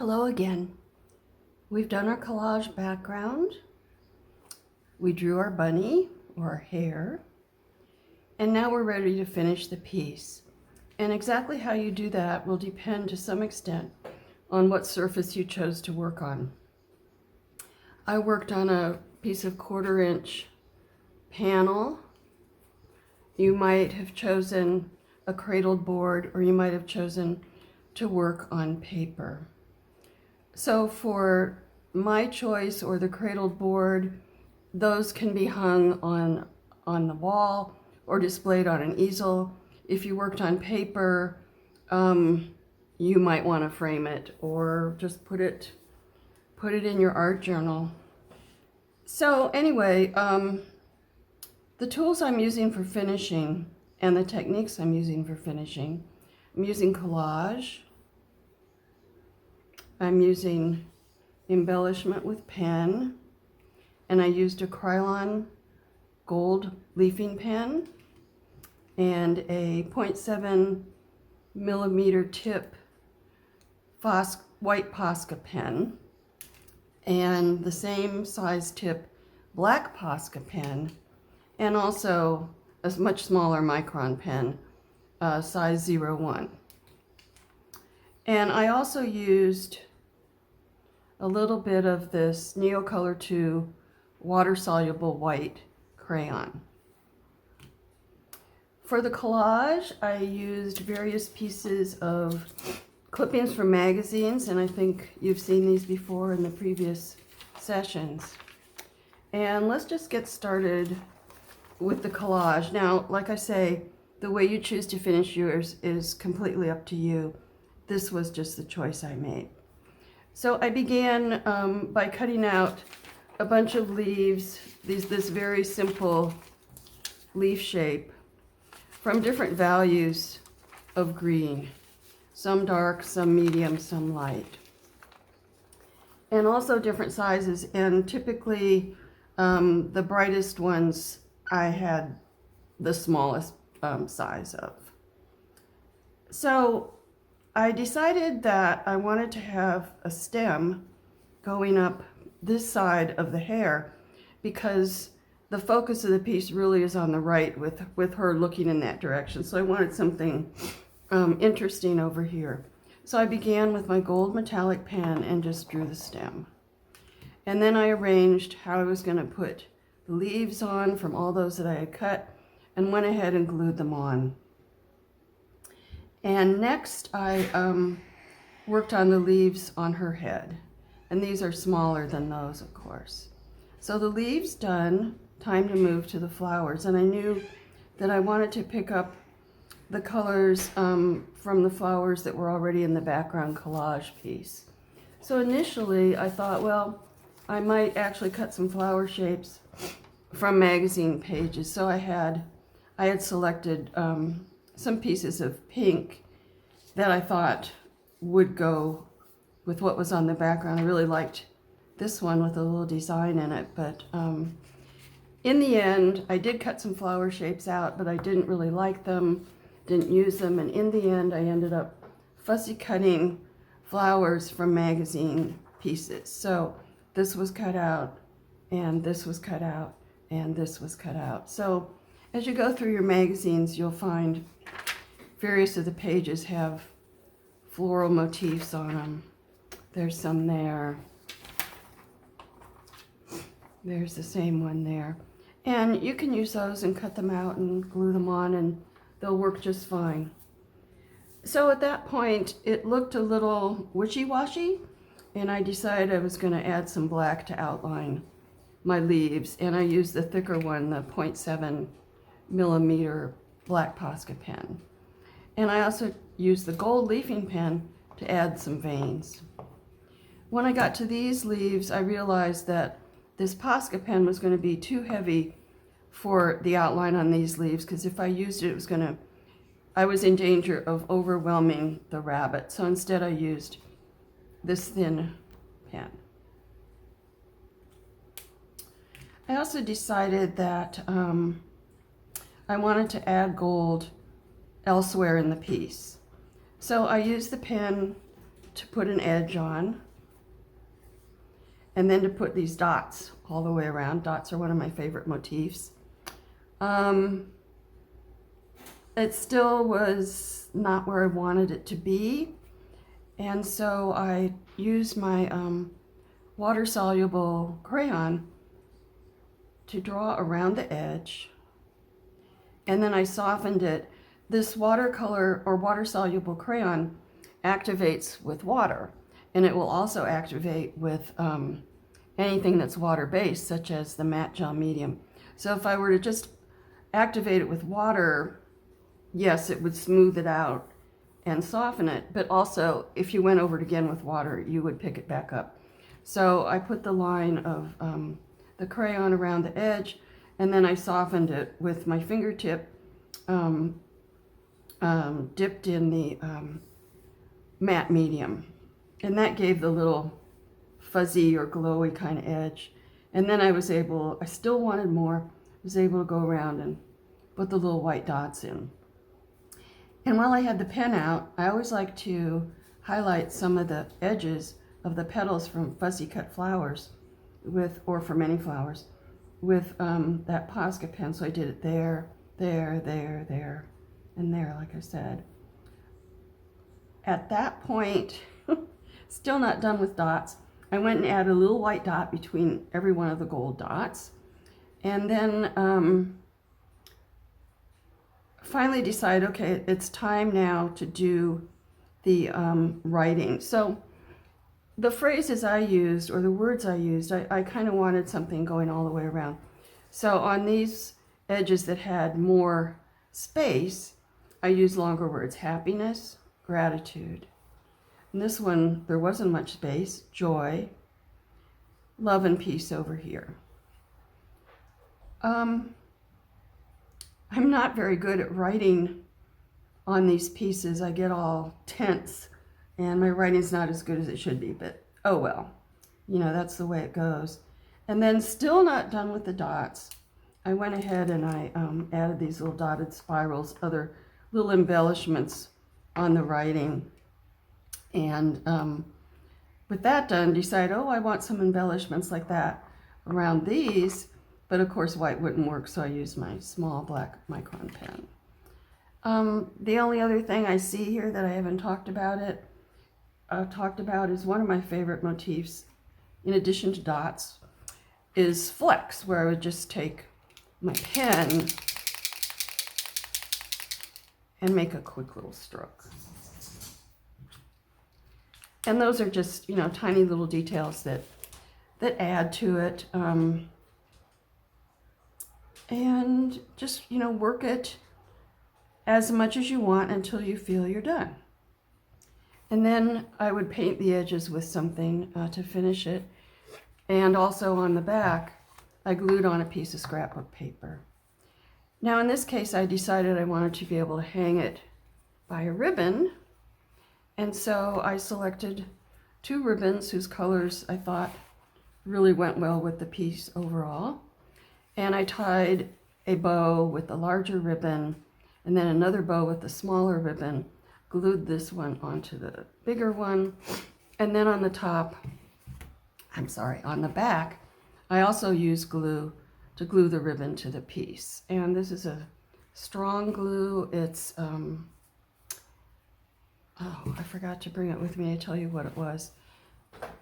Hello again. We've done our collage background. We drew our bunny or our hare. And now we're ready to finish the piece. And exactly how you do that will depend to some extent on what surface you chose to work on. I worked on a piece of 1/4 inch panel. You might have chosen a cradled board, or you might have chosen to work on paper. So for my choice, or the cradled board, those can be hung on the wall or displayed on an easel. If you worked on paper, you might want to frame it or just put it in your art journal. So anyway, the tools I'm using for finishing and the techniques I'm using for finishing, I'm using collage, I'm using embellishment with pen, and I used a Krylon gold leafing pen and a 0.7 millimeter tip white Posca pen, and the same size tip black Posca pen, and also a much smaller micron pen, size 01. And I also used a little bit of this Neocolor 2 water-soluble white crayon. For the collage, I used various pieces of clippings from magazines, and I think you've seen these before in the previous sessions. And let's just get started with the collage. Now, like I say, the way you choose to finish yours is completely up to you. This was just the choice I made. So I began by cutting out a bunch of leaves, this very simple leaf shape, from different values of green. Some dark, some medium, some light. And also different sizes, and typically the brightest ones I had the smallest size of. So I decided that I wanted to have a stem going up this side of the hare because the focus of the piece really is on the right with her looking in that direction. So I wanted something interesting over here. So I began with my gold metallic pen and just drew the stem. And then I arranged how I was going to put the leaves on from all those that I had cut and went ahead and glued them on. And next I worked on the leaves on her head. And these are smaller than those, of course. So the leaves done, time to move to the flowers. And I knew that I wanted to pick up the colors from the flowers that were already in the background collage piece. So initially I thought, well, I might actually cut some flower shapes from magazine pages. So I had selected some pieces of pink that I thought would go with what was on the background. I really liked this one with a little design in it, but in the end, I did cut some flower shapes out, but I didn't really like them, didn't use them, and in the end, I ended up fussy cutting flowers from magazine pieces. So this was cut out, and this was cut out, and this was cut out. So as you go through your magazines, you'll find various of the pages have floral motifs on them. There's some there. There's the same one there. And you can use those and cut them out and glue them on, and they'll work just fine. So at that point, it looked a little wishy-washy, and I decided I was going to add some black to outline my leaves, and I used the thicker one, the 0.7 millimeter black Posca pen. And I also used the gold leafing pen to add some veins. When I got to these leaves, I realized that this Posca pen was going to be too heavy for the outline on these leaves, because if I used it, I was in danger of overwhelming the rabbit. So instead I used this thin pen. I also decided that I wanted to add gold elsewhere in the piece. So I used the pen to put an edge on, and then to put these dots all the way around. Dots are one of my favorite motifs. It still was not where I wanted it to be, and so I used my water-soluble crayon to draw around the edge, and then I softened it. This watercolor or water-soluble crayon activates with water, and it will also activate with anything that's water-based, such as the matte gel medium. So if I were to just activate it with water, yes, it would smooth it out and soften it, but also if you went over it again with water, you would pick it back up. So I put the line of the crayon around the edge, and then I softened it with my fingertip, dipped in the matte medium, and that gave the little fuzzy or glowy kind of edge. And then I still wanted more, was able to go around and put the little white dots in. And while I had the pen out, I always like to highlight some of the edges of the petals from fussy cut flowers or from any flowers with that Posca pen. So I did it there, there, there, there, and there, like I said. At that point, still not done with dots, I went and added a little white dot between every one of the gold dots. And then finally decided, okay, it's time now to do the writing. So the phrases I used, or the words I used, I kind of wanted something going all the way around. So on these edges that had more space, I used longer words: happiness, gratitude. And this one, there wasn't much space: joy, love, and peace over here. I'm not very good at writing on these pieces. I get all tense, and my writing's not as good as it should be, but oh well. You know, that's the way it goes. And then, still not done with the dots, I went ahead and I added these little dotted spirals, other little embellishments on the writing. And with that done, decided, oh, I want some embellishments like that around these. But of course, white wouldn't work, so I used my small black micron pen. The only other thing I see here that I haven't talked about is one of my favorite motifs, in addition to dots, is flecks, where I would just take my pen and make a quick little stroke. And those are just, you know, tiny little details that add to it. And just, you know, work it as much as you want until you feel you're done. And then I would paint the edges with something to finish it. And also on the back, I glued on a piece of scrapbook paper. Now in this case, I decided I wanted to be able to hang it by a ribbon. And so I selected 2 ribbons whose colors I thought really went well with the piece overall. And I tied a bow with the larger ribbon, and then another bow with the smaller ribbon, glued this one onto the bigger one, and then on the back, I also used glue to glue the ribbon to the piece. And this is a strong glue. It's, oh, I forgot to bring it with me to tell you what it was.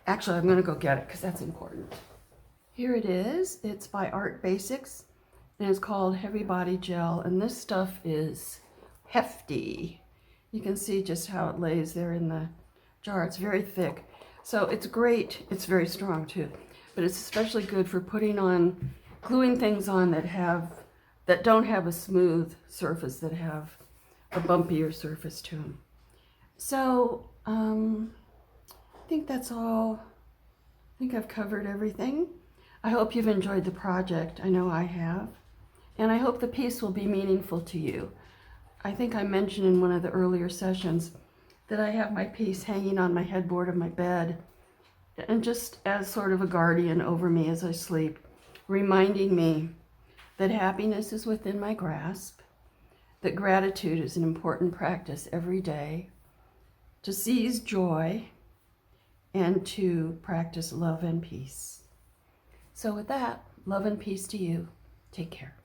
Actually, I'm gonna go get it because that's important. Here it is. It's by Art Basics, and it's called Heavy Body Gel, and this stuff is hefty. You can see just how it lays there in the jar. It's very thick. So it's great. It's very strong too, but it's especially good for gluing things on that don't have a smooth surface, that have a bumpier surface to them. So I think that's all. I think I've covered everything. I hope you've enjoyed the project. I know I have. And I hope the piece will be meaningful to you. I think I mentioned in one of the earlier sessions that I have my piece hanging on my headboard of my bed, and just as sort of a guardian over me as I sleep, reminding me that happiness is within my grasp, that gratitude is an important practice every day, to seize joy, and to practice love and peace. So with that, love and peace to you. Take care.